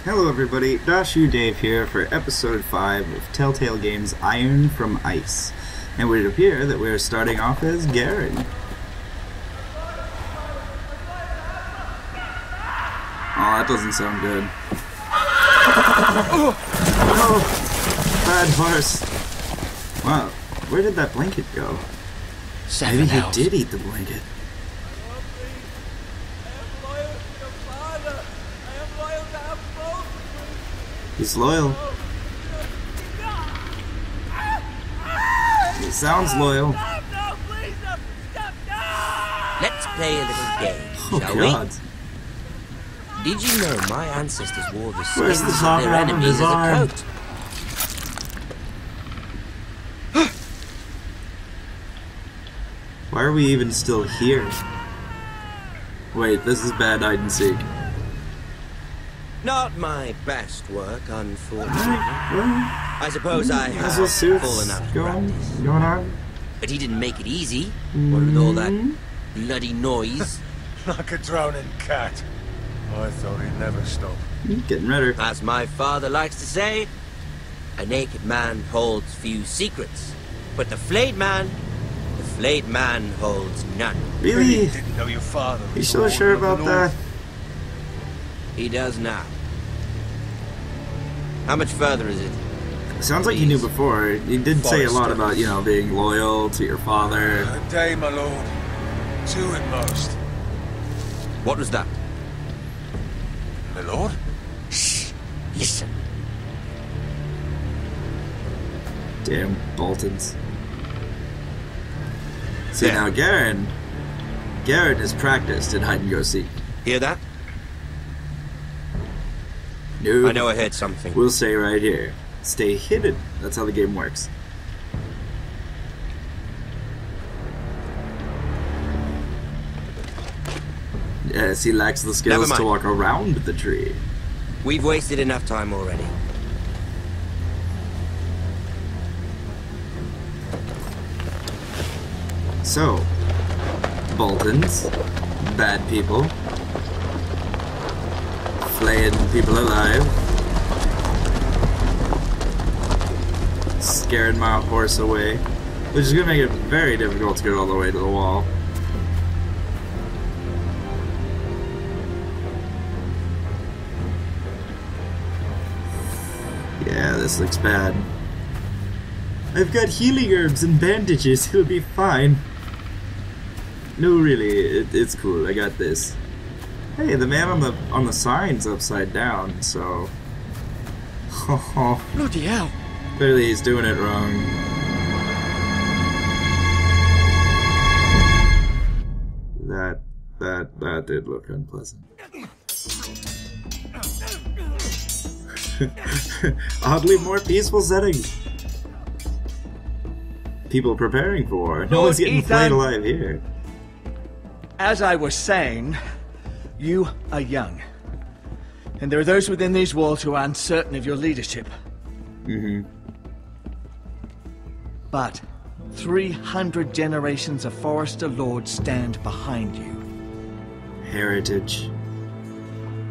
Hello everybody, Dashuu Dave here for episode 5 of Telltale Games Iron from Ice. And it would appear that we're starting off as Garen. Oh, that doesn't sound good. Oh, bad horse. Wow, where did that blanket go? Maybe he did eat the blanket. He's loyal. He sounds loyal. Let's play a little game, shall God. we? Did you know my ancestors wore the Where's skins the top of their half of enemies his as a arm? coat? Why are we even still here? Wait, this is bad hide and seek. Not my best work, unfortunately. Well, I suppose I how's have those suits fallen out of going practice. on? But he didn't make it easy. What with all that bloody noise? Like a drowning cat. I thought he'd never stop. Getting redder. As my father likes to say, a naked man holds few secrets. But the flayed man holds none. Really? Didn't know your father. You was so the sure Warden of about the that? North. He does now. How much further is it? Sounds like you knew before. You did say a lot about, you know, being loyal to your father. A day, my lord. 2 at most. What was that? My lord? Shh! Listen. Damn Boltons. See, Yeah. now Garen is practiced in hide and go seek. Hear that? No. I know I heard something. We'll say right here. Stay hidden. That's how the game works. Yes, he lacks the skills Never to mind. walk around the tree. We've wasted enough time already. So, Boltons, bad people, flaying people alive, scaring my horse away, which is going to make it very difficult to get all the way to the wall. Yeah, this looks bad. I've got healing herbs and bandages, it'll be fine. No, really, it's cool. I got this. Hey, the man on the sign's upside down, so. Bloody hell! Clearly, he's doing it wrong. That did look unpleasant. Oddly more peaceful settings. People preparing for war. No Lord one's getting Ethan. flayed alive here. As I was saying, you are young. And there are those within these walls who are uncertain of your leadership. But 300 generations of Forester Lords stand behind you. Heritage.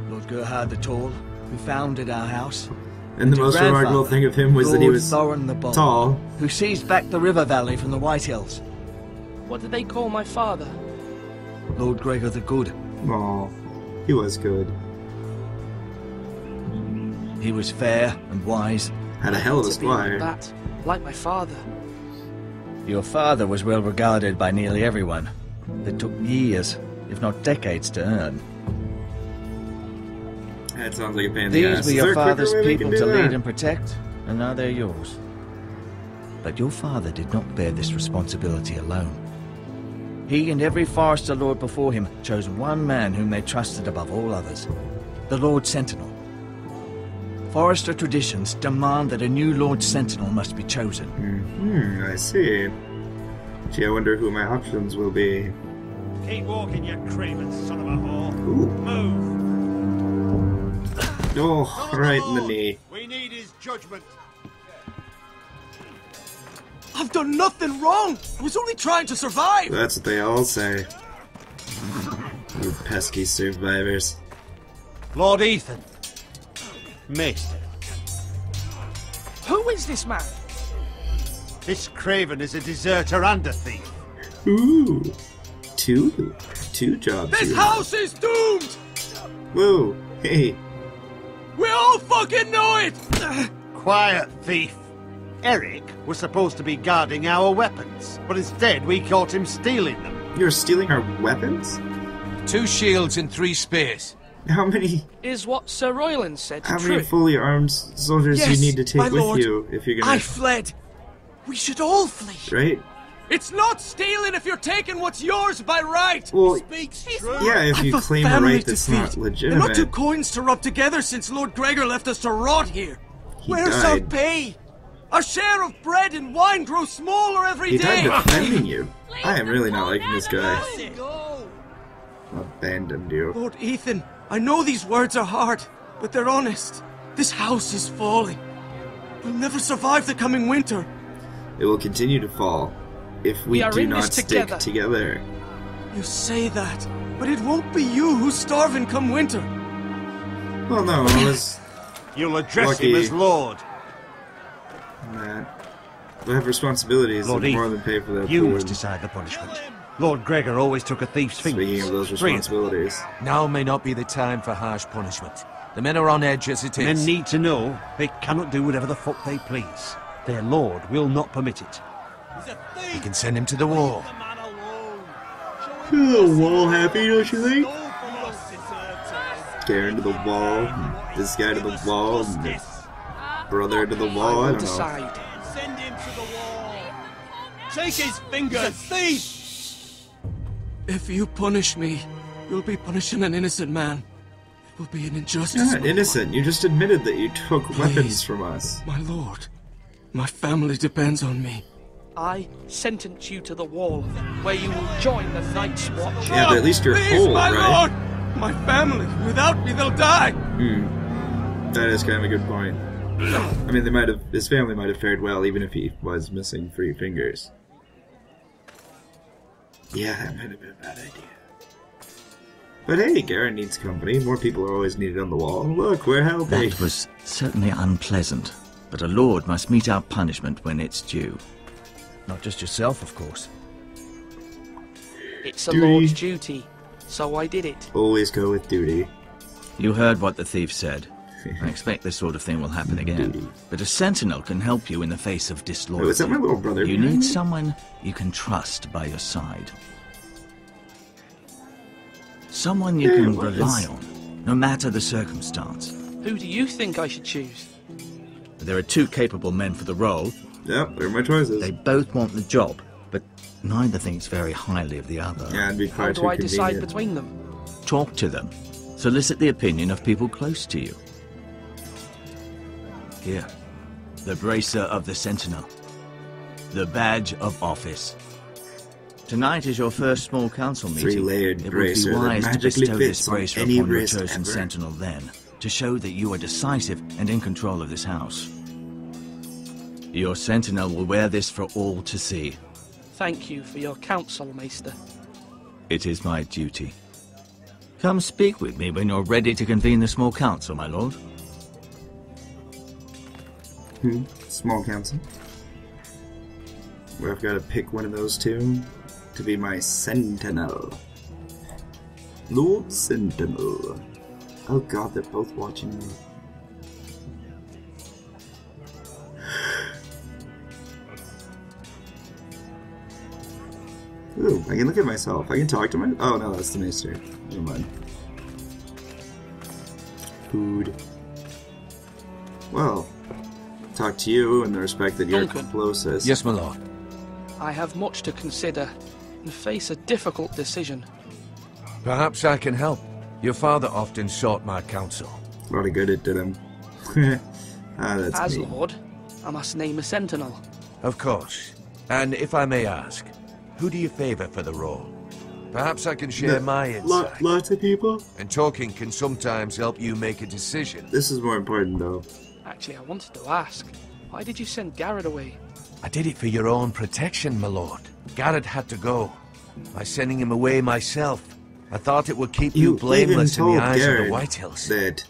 Lord Gerhard the Tall, who founded our house. And the your most remarkable grandfather, thing of him was that he Lord was Thorin the Bold, tall. who seized back the river valley from the White Hills. What did they call my father? Lord Gregor the Good. Aw, he was good. He was fair and wise. Had a hell of a To be like squire. that, like my father. Your father was well regarded by nearly everyone. It took years, if not decades, to earn. That sounds like a pain in the ass. These were Is your there a quicker father's way we people can to do lead that? and protect, and now they're yours. But your father did not bear this responsibility alone. He and every Forester Lord before him chose one man whom they trusted above all others, the Lord Sentinel. Forester traditions demand that a new Lord Sentinel must be chosen. I see. Gee, I wonder who my options will be. Keep walking, you craven son of a whore. Ooh. Move. Oh, right in the knee. We need his judgment. I've done nothing wrong! I was only trying to survive! That's what they all say. You pesky survivors. Lord Ethan, Maester, Who is this man? this craven is a deserter and a thief. Ooh. Two jobs. This here. house is doomed! Whoa. Hey. We all fucking know it! Quiet, thief. Eric was supposed to be guarding our weapons, but instead we caught him stealing them. You're stealing our weapons? 2 shields and 3 spears. How many Is what Sir Royland said how true? many fully armed soldiers do Yes, you need to take my with lord. you if you're gonna I fled. We should all flee. right? It's not stealing if you're taking what's yours by right. Well, Speaks yeah, if you I've a claim a family right to that's feed. not And legitimate. not 2 coins to rub together since Lord Gregor left us to rot here. He Where's our died. pay? Our share of bread and wine grows smaller every He day. died defending you. I am really not liking this guy. Abandoned you. Lord Ethan, I know these words are hard, but they're honest. This house is falling. We'll never survive the coming winter. It will continue to fall if we are do in not this stick together. together. You say that, but it won't be you who's starving come winter. Well, no, it was You'll address Lucky. him as Lord. that. I have responsibilities Lord that more Ethan, than pay for their you food. must decide the punishment. Lord Gregor always took a thief's fingers. Speaking of those Free him. responsibilities. Now may not be the time for harsh punishment. The men are on edge as it is. Men need to know they cannot do whatever the fuck they please. Their lord will not permit it. We can send him to the wall. You're a little wall happy, don't you think? Karen to the wall, and this guy to the wall, and this brother to the wall, I don't know. Decide. Send him to the wall. Take his fingers, thief! If you punish me, you'll be punishing an innocent man. It will be an injustice. You're not my innocent, you just admitted that you took weapons Please. from us. My lord, my family depends on me. I sentence you to the wall, where you will join the Night's Watch. Yeah, but at least you're Please, whole, my right? lord! My family, without me, they'll die! That is kind of a good point. I mean, his family might have fared well even if he was missing 3 fingers. Yeah, that might have been a bad idea. But hey, Garen needs company. More people are always needed on the wall. Look, we're helping. That was certainly unpleasant, but a lord must mete out punishment when it's due. Not just yourself, of course. It's a Duty. lord's duty, so I did it. Always go with duty. You heard what the thief said. I expect this sort of thing will happen again. But a sentinel can help you in the face of disloyalty. Oh, is that my little brother You behind need me? someone you can trust by your side. Someone you Yeah, can what rely is- on, no matter the circumstance. Who do you think I should choose? There are 2 capable men for the role. Yep, they're my choices. They both want the job, but neither thinks very highly of the other. Yeah, it'd be far How too do I decide convenient. between them? Talk to them. Solicit the opinion of people close to you. Here, the bracer of the Sentinel. The badge of office. Tonight is your first small council meeting. 3-layered It bracer would that be wise to magically bestow this fits on bracer any upon your wrist chosen ever. Sentinel then, to show that you are decisive and in control of this house. Your Sentinel will wear this for all to see. Thank you for your counsel, Maester. It is my duty. Come speak with me when you're ready to convene the small council, my lord. Small council. Where I've got to pick one of those 2 to be my sentinel. Lord Sentinel. Oh god, they're both watching me. Ooh, I can look at myself. I can talk to my... Oh no, that's the maester. Never mind. Food. Well, talk to you in the respect that you're Duncan. closest. Yes, my lord. I have much to consider and face a difficult decision. Perhaps I can help. Your father often sought my counsel. A lot of good it did him. That's As me. Lord, I must name a sentinel. Of course. And if I may ask, who do you favor for the role? Perhaps I can share my insight. Lots of people? And talking can sometimes help you make a decision. This is more important, though. Actually, I wanted to ask, why did you send Garrett away? I did it for your own protection, my lord. Garrett had to go. By sending him away myself, I thought it would keep you You blameless even in the told eyes of Garrett the Whitehills. that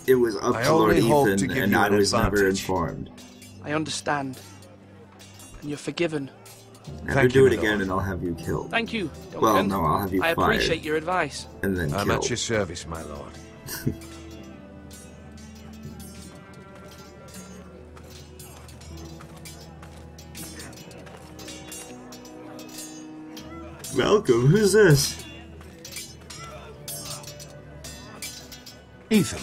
it was up I to Lord only hope to Ethan, give and you I an was never advantage. informed. I understand. And you're forgiven. Never Thank do you, it my again, lord. and I'll have you killed. Thank you, Duncan. Well, no, I'll have you I fired. appreciate your advice. And then I'm killed. at your service, my lord. Welcome. Who's this? Ethan.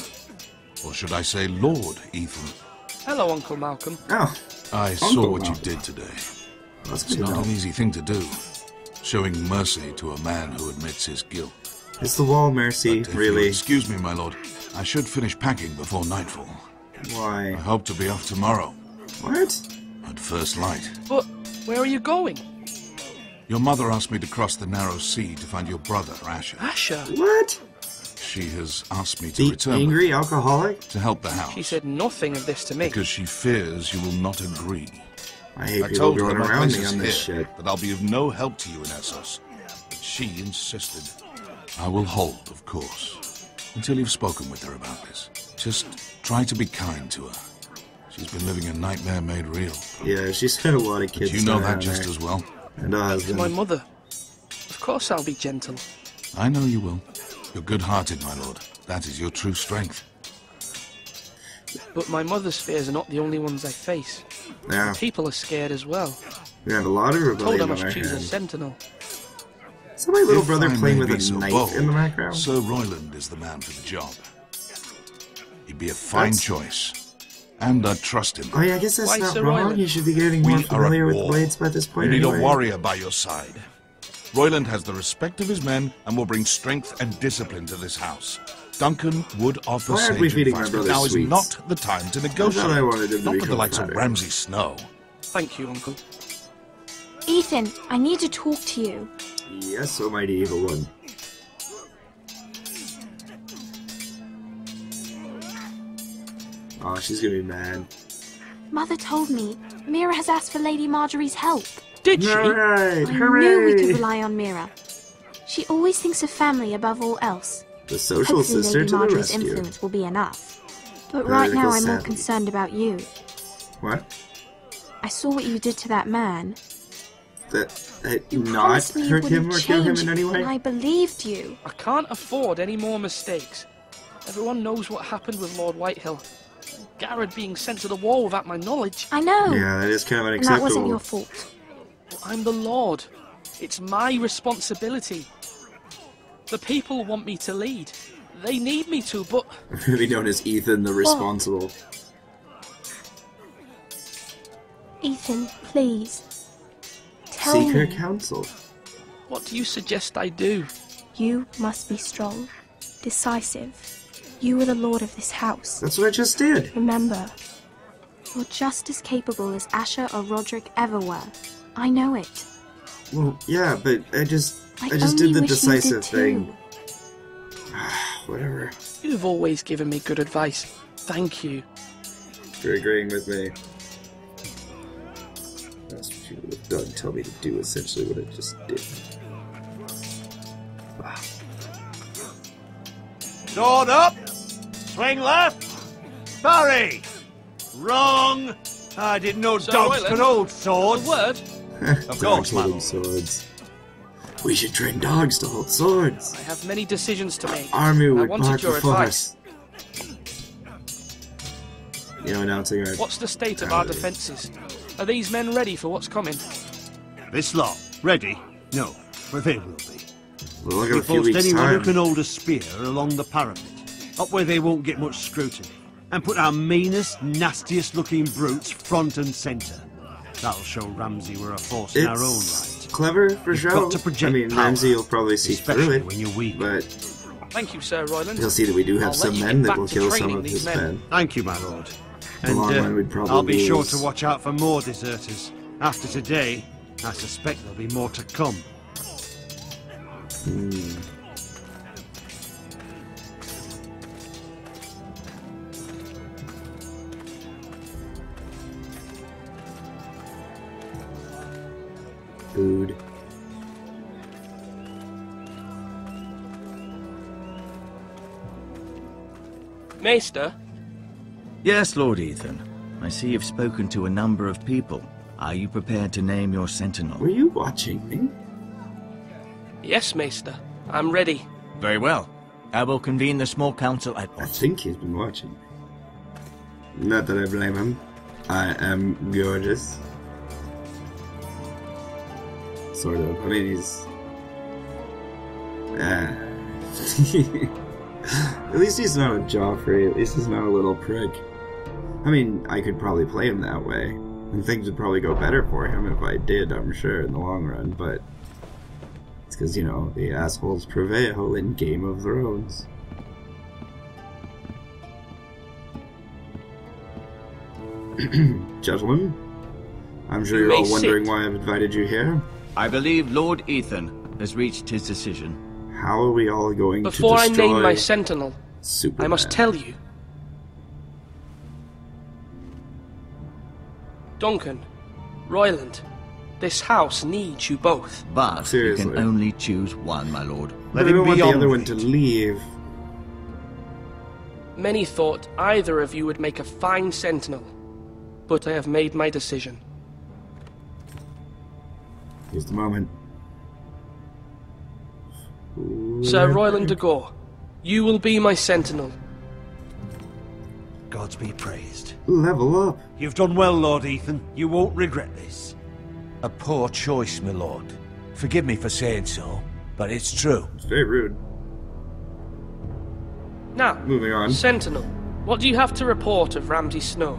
Or should I say Lord Ethan? Hello, Uncle Malcolm. Oh, I Uncle saw what Malcolm. you did today. that's It's good to not know. an easy thing to do. Showing mercy to a man who admits his guilt. It's the wall, Mercy. But if Really? you'll excuse me, my lord. I should finish packing before nightfall. I Why? hope to be off tomorrow, What? at first light. But where are you going? Your mother asked me to cross the narrow sea to find your brother, Asher. Asher. What? She has asked me to The return angry alcoholic? to help the house. She said nothing of this to me. Because she fears you will not agree. I hate I people told her going my around place me is on here, this shit. that I'll be of no help to you in Essos. But she insisted. I will hold, of course, until you've spoken with her about this. Just try to be kind to her. She's been living a nightmare made real. Yeah, she's had a lot of But kids. you know around that just her. as well. And a husband. My mother. Of course I'll be gentle. I know you will. You're good-hearted, my lord. That is your true strength. But my mother's fears are not the only ones I face. Yeah, People are scared as well. we have a lot of Told I rebellion on must our choose a hands. sentinel. Is that my little If brother I playing may with be a so knife bold, in the background? Sir Royland is the man for the job. He'd be a fine That's- choice. And I trust him. Oh yeah, I guess that's Why not Sir wrong. Royland? You should be getting We more are at familiar with war. blades by this You point need anyway. a warrior by your side. Royland has the respect of his men and will bring strength and discipline to this house. Duncan would offer Why aren't we sage feeding my advice, but brother now is sweets? not the time to negotiate. I wanted him to Not with the become likes of fatter. Ramsay Snow. Thank you, Uncle. Ethan, I need to talk to you. Yes, oh mighty evil one. Oh, she's gonna be mad. Mother told me Mira has asked for Lady Marjorie's help. Did she? Alright, I knew we could hooray! rely on Mira. She always thinks of family above all else. The social Hopefully sister Lady to the Marjorie's rescue. influence will be enough. But right now Political I'm more savvy. concerned about you. What? I saw what you did to that man. That You not promised me you hurt him wouldn't or kill him change, in any way? and I believed you. I can't afford any more mistakes. Everyone knows what happened with Lord Whitehill. Garrett being sent to the wall without my knowledge. I know. Yeah, that is kind of And that wasn't unacceptable. your fault. But I'm the Lord. It's my responsibility. The people want me to lead. They need me to, but I'm gonna be known as Ethan the Responsible. Ethan, please. Tell Seek her me. counsel. what do you suggest I do? You must be strong, decisive. You are the lord of this house. That's what I just did. Remember, you're just as capable as Asher or Roderick ever were. I know it. Well, yeah, but I just I did only the wish you decisive did too. thing. Whatever. You've always given me good advice. Thank you. For agreeing with me. That's what you would have done. Tell me to do essentially what I just did. Wow. Sword up! Swing left! Barry! Wrong! I didn't know Sir dogs Royland? could hold A swords. word? Of Dogs course, my holding lord. swords. We should train dogs to hold swords. I have many decisions to make. Army I would wanted mark your before advice. us. You know, announcing our... What's the state of our defences? Are these men ready for what's coming? This lot, ready? No, but they will be. We'll look at We a few post weeks' anyone who time. can hold a spear along the parapet, up where they won't get much scrutiny, and put our meanest, nastiest looking brutes front and centre. That'll show Ramsay we're a force in our own It's right. clever for You've show. got to project I mean, power, Ramsay will probably see through especially it, when you're weak. but Thank you, Sir Royland. he'll see that we do have I'll some let you men get that back will to kill some training of these his men. men. Thank you, my lord. The long And run, we'd probably I'll be sure lose. to watch out for more deserters. After today, I suspect there'll be more to come. Food. Maester? Yes, Lord Ethan. I see you've spoken to a number of people. Are you prepared to name your sentinel? Were you watching me? Yes, Maester. I'm ready. Very well. I will convene the small council at I once. think he's been watching me. Not that I blame him. I am gorgeous. Sort of. I mean, he's... At least he's not a Joffrey. At least he's not a little prick. I mean, I could probably play him that way. And things would probably go better for him if I did, I'm sure, in the long run. But it's because, you know, the assholes prevail in Game of Thrones. Gentlemen, I'm sure you're all wondering why I've invited you here. I believe Lord Ethan has reached his decision. How are we all going to destroy Before I name my sentinel, Superman? I must tell you. Duncan, Royland, this house needs you both. But Seriously. you can only choose one, my lord. But I don't want the other one to leave. Many thought either of you would make a fine sentinel, but I have made my decision. Here's the moment. Sir Royland de Gore, you will be my sentinel. Gods be praised. Level up. You've done well, Lord Ethan. You won't regret this. A poor choice, my lord. Forgive me for saying so, but it's true. It's very rude. Now, Moving on. Sentinel, what do you have to report of Ramsay Snow?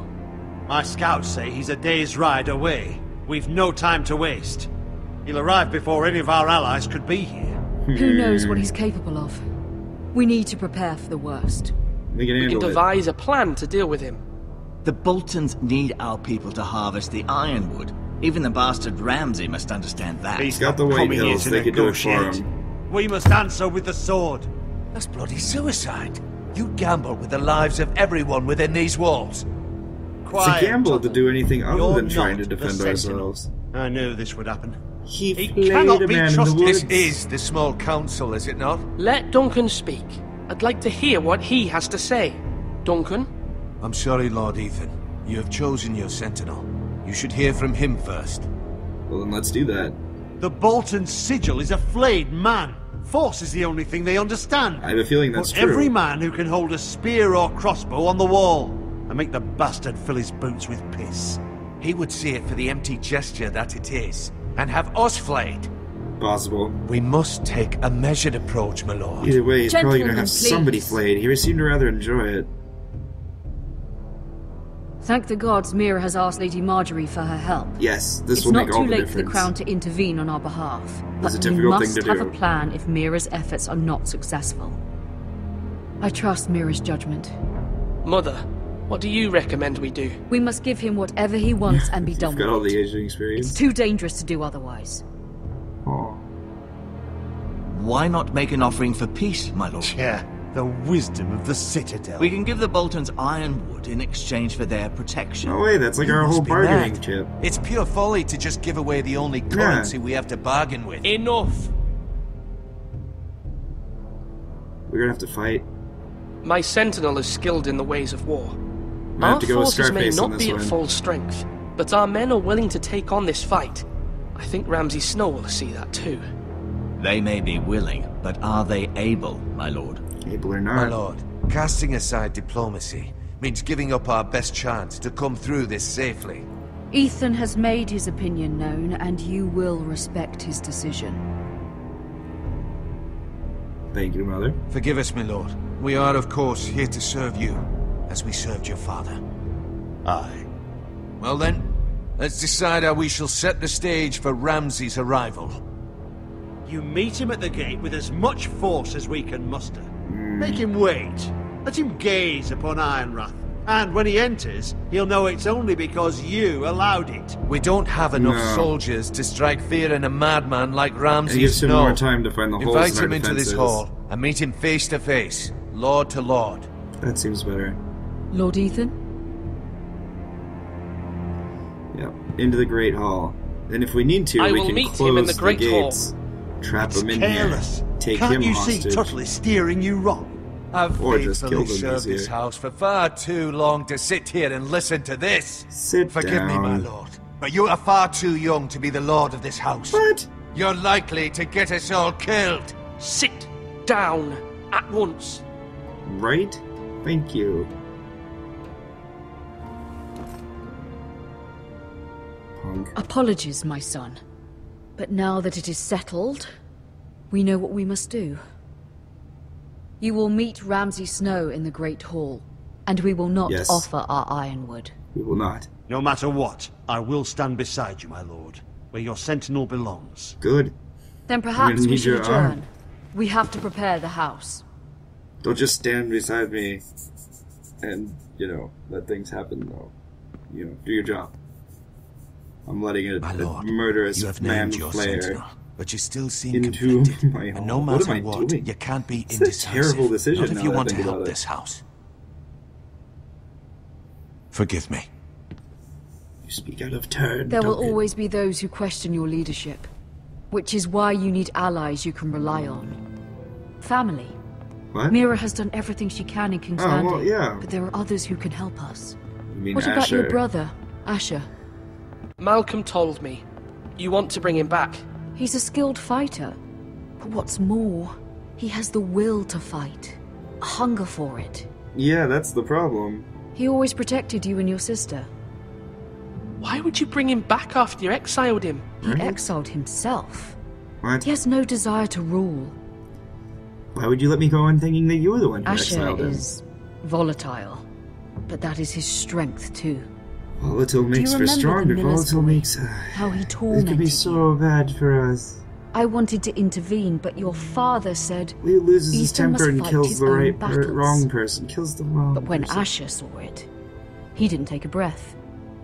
My scouts say he's a day's ride away. We've no time to waste. He'll arrive before any of our allies could be here. Who knows what he's capable of? We need to prepare for the worst. We can We can handle it. devise a plan to deal with him. The Boltons need our people to harvest the ironwood. Even the bastard Ramsay must understand that. He's got the White coming here Hills, to they could do it for negotiate. him. We must answer with the sword. That's bloody suicide. You gamble with the lives of everyone within these walls. Quiet, It's a gamble to Tuttle. do anything other You're than trying to not the defend sentinel. ourselves. I knew this would happen. He He flayed cannot a be man in the trusted. woods. This is the small council, is it not? Let Duncan speak. I'd like to hear what he has to say. Duncan? I'm sorry, Lord Ethan. You have chosen your sentinel. You should hear from him first. Well, then let's do that. The Bolton sigil is a flayed man. Force is the only thing they understand. I have a feeling that's Put true. every man who can hold a spear or crossbow on the wall, and make the bastard fill his boots with piss. He would see it for the empty gesture that it is, and have us flayed. Possible. We must take a measured approach, my lord. Either way, he's probably going to Gentlemen, have somebody please. flayed. He seemed to rather enjoy it. Thank the gods Mira has asked Lady Marjorie for her help. Yes, this It's will not make all too the late difference. for the Crown to intervene on our behalf, It's a but we difficult thing must to have do. a plan if Mira's efforts are not successful. I trust Mira's judgment. Mother, what do you recommend we do? We must give him whatever he wants and be done Got all with the it. Asian experience. It's too dangerous to do otherwise. Aw. Why not make an offering for peace, my lord? Yeah, the wisdom of the Citadel. We can give the Boltons ironwood in exchange for their protection. No way, that's like You our must whole be bargaining mad. chip. It's pure folly to just give away the only currency we have to bargain with. Enough! We're gonna have to fight. My sentinel is skilled in the ways of war. Might have Our to go with forces may Scarface on not this be at one. full strength, but our men are willing to take on this fight. I think Ramsay Snow will see that too. They may be willing, but are they able, my lord? Able or My not. lord, casting aside diplomacy means giving up our best chance to come through this safely. Ethan has made his opinion known, and you will respect his decision. Thank you, Mother. Forgive us, my lord. We are, of course, here to serve you, as we served your father. Aye. Well then, let's decide how we shall set the stage for Ramsay's arrival. You meet him at the gate with as much force as we can muster. Make him wait. Let him gaze upon Ironrath. And when he enters, he'll know it's only because you allowed it. We don't have enough No. soldiers to strike fear in a madman like It Ramsay gives him Snow. more time to find the holes Invite in our him into this defenses. hall and meet him face to face, lord to lord. That seems better. Lord Ethan? Yep. Into the Great Hall. And if we need to, I we will can meet close him in the Great Hall. gates, trap It's him in careless. here, take Can't him you hostage. see Tuttle is steering you wrong? I've Or just faithfully kill them served this easier. house for far too long to sit here and listen to this. Forgive me, my lord, but you are far too young to be the lord of this house. What? You're likely to get us all killed. Sit down at once. Right? Thank you. Punk. Apologies, my son. But now that it is settled, we know what we must do. You will meet Ramsay Snow in the Great Hall, and we will not offer our ironwood. We will not. No matter what, I will stand beside you, my lord, where your sentinel belongs. Good. Then perhaps we should adjourn. arm. We have to prepare the house. Don't just stand beside me and, you know, let things happen, though. You know, do your job. I'm letting a murderous man flare but you still seem into conflicted. my home. And no What matter am I what, doing? you can't be It's a indecisive. terrible decision Not if now you that I want to think help about it. this house. Forgive me. You speak out of turn. There will Duncan. always be those who question your leadership, which is why you need allies you can rely on. Family. What? Mira has done everything she can in King's Oh, Landing, well, yeah. but there are others who can help us. You mean What about your Asher? brother, Asher? Malcolm told me. You want to bring him back. He's a skilled fighter. But what's more, he has the will to fight. A hunger for it. Yeah, that's the problem. He always protected you and your sister. Why would you bring him back after you exiled him? He exiled himself. What? He has no desire to rule. Why would you let me go on thinking that you were the one who Asher exiled him? is volatile, but that is his strength too. Volatile makes for remember the stronger. miller's Volatile boy? makes... How he It tormented could be you. so bad for us. I wanted to intervene, but your father said He loses his Ethan must temper and fight kills his the own right, battles. wrong person. Kills the wrong But when person. Asher saw it, he didn't take a breath.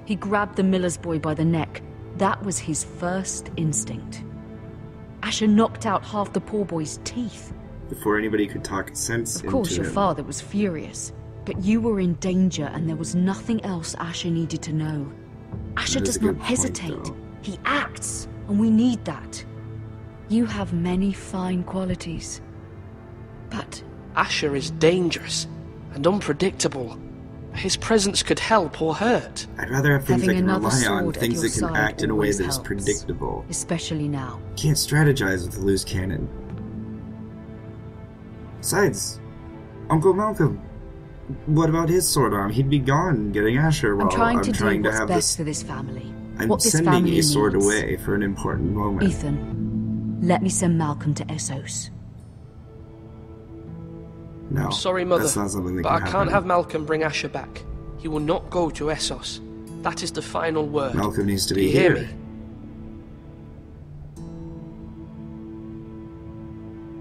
He grabbed the miller's boy by the neck. That was his first instinct. Asher knocked out half the poor boy's teeth. Before anybody could talk sense Of course, into your him. father was furious, but you were in danger and there was nothing else Asher needed to know. Asher That is does a not good point, hesitate. though. He acts, and we need that. You have many fine qualities. But Asher is dangerous and unpredictable. His presence could help or hurt. I'd rather have things having I can another rely on, sword at things your that can side act in a way always that is helps. predictable. Especially now. Can't strategize with a loose cannon. Besides, Uncle Malcolm, what about his sword arm? He'd be gone getting Asher while I'm trying to trying do to what's have best this. for this family. I'm what this sending family a sword needs. away for an important moment. Ethan, let me send Malcolm to Essos. No, I'm sorry, Mother, that's not something that but can I can't happen. have Malcolm bring Asher back. He will not go to Essos. That is the final word. Malcolm needs to Do be you hear here. me?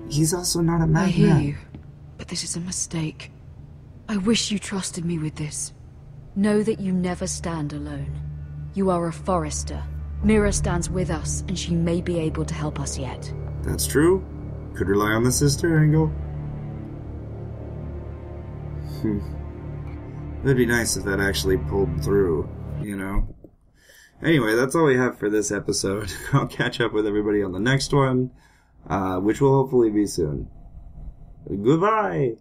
He's also not a I madman. hear you, but this is a mistake. I wish you trusted me with this. Know that you never stand alone. You are a forester. Mira stands with us, and she may be able to help us yet. That's true. Could rely on the sister angle. It'd be nice if that actually pulled through, you know? Anyway, that's all we have for this episode. I'll catch up with everybody on the next one, which will hopefully be soon. Goodbye!